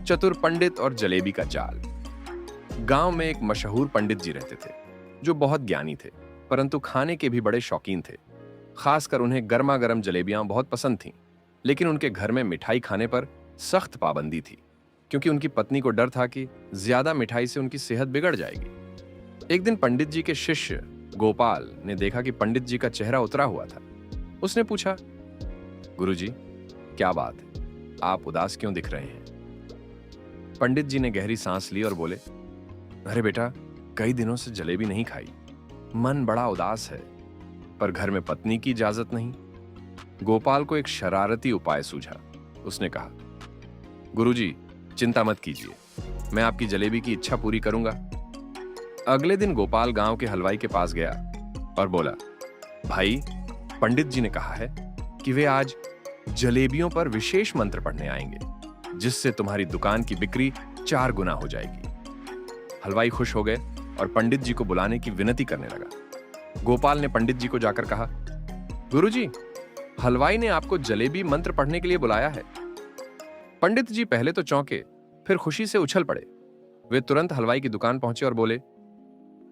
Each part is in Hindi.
चतुर पंडित और जलेबी का जाल। गांव में एक मशहूर पंडित जी रहते थे जो बहुत ज्ञानी थे, परंतु खाने के भी बड़े शौकीन थे। खासकर उन्हें गर्मा गर्म जलेबियां बहुत पसंद थीं। लेकिन उनके घर में मिठाई खाने पर सख्त पाबंदी थी, क्योंकि उनकी पत्नी को डर था कि ज्यादा मिठाई से उनकी सेहत बिगड़ जाएगी। एक दिन पंडित जी के शिष्य गोपाल ने देखा कि पंडित जी का चेहरा उतरा हुआ था। उसने पूछा, गुरुजी, क्या बात है, आप उदास क्यों दिख रहे हैं? पंडित जी ने गहरी सांस ली और बोले, अरे बेटा, कई दिनों से जलेबी नहीं खाई, मन बड़ा उदास है, पर घर में पत्नी की इजाजत नहीं। गोपाल को एक शरारती उपाय सूझा। उसने कहा, गुरुजी, चिंता मत कीजिए, मैं आपकी जलेबी की इच्छा पूरी करूंगा। अगले दिन गोपाल गांव के हलवाई के पास गया और बोला, भाई, पंडित जी ने कहा है कि वे आज जलेबियों पर विशेष मंत्र पढ़ने आएंगे, जिससे तुम्हारी दुकान की बिक्री 4 गुना हो जाएगी। हलवाई खुश हो गए और पंडित जी को बुलाने की विनती करने लगा। गोपाल ने पंडित जी को जाकर कहा, गुरुजी, हलवाई ने आपको जलेबी मंत्र पढ़ने के लिए बुलाया है। पंडित जी पहले तो चौंके, फिर खुशी से उछल पड़े। वे तुरंत हलवाई की दुकान पहुंचे और बोले,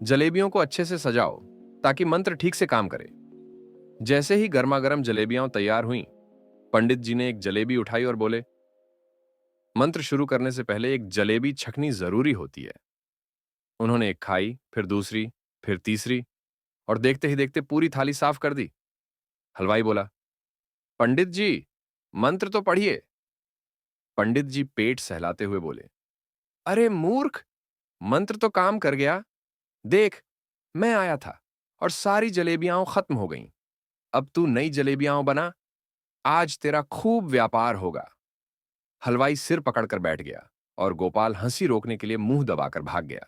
जलेबियों को अच्छे से सजाओ ताकि मंत्र ठीक से काम करे। जैसे ही गर्मा गर्म जलेबियां तैयार हुईं, पंडित जी ने एक जलेबी उठाई और बोले, मंत्र शुरू करने से पहले एक जलेबी छकनी जरूरी होती है। उन्होंने एक खाई, फिर दूसरी, फिर तीसरी, और देखते ही देखते पूरी थाली साफ कर दी। हलवाई बोला, पंडित जी, मंत्र तो पढ़िए। पंडित जी पेट सहलाते हुए बोले, अरे मूर्ख, मंत्र तो काम कर गया। देख, मैं आया था और सारी जलेबियां खत्म हो गईं। अब तू नई जलेबियां बना, आज तेरा खूब व्यापार होगा। हलवाई सिर पकड़कर बैठ गया और गोपाल हंसी रोकने के लिए मुंह दबाकर भाग गया।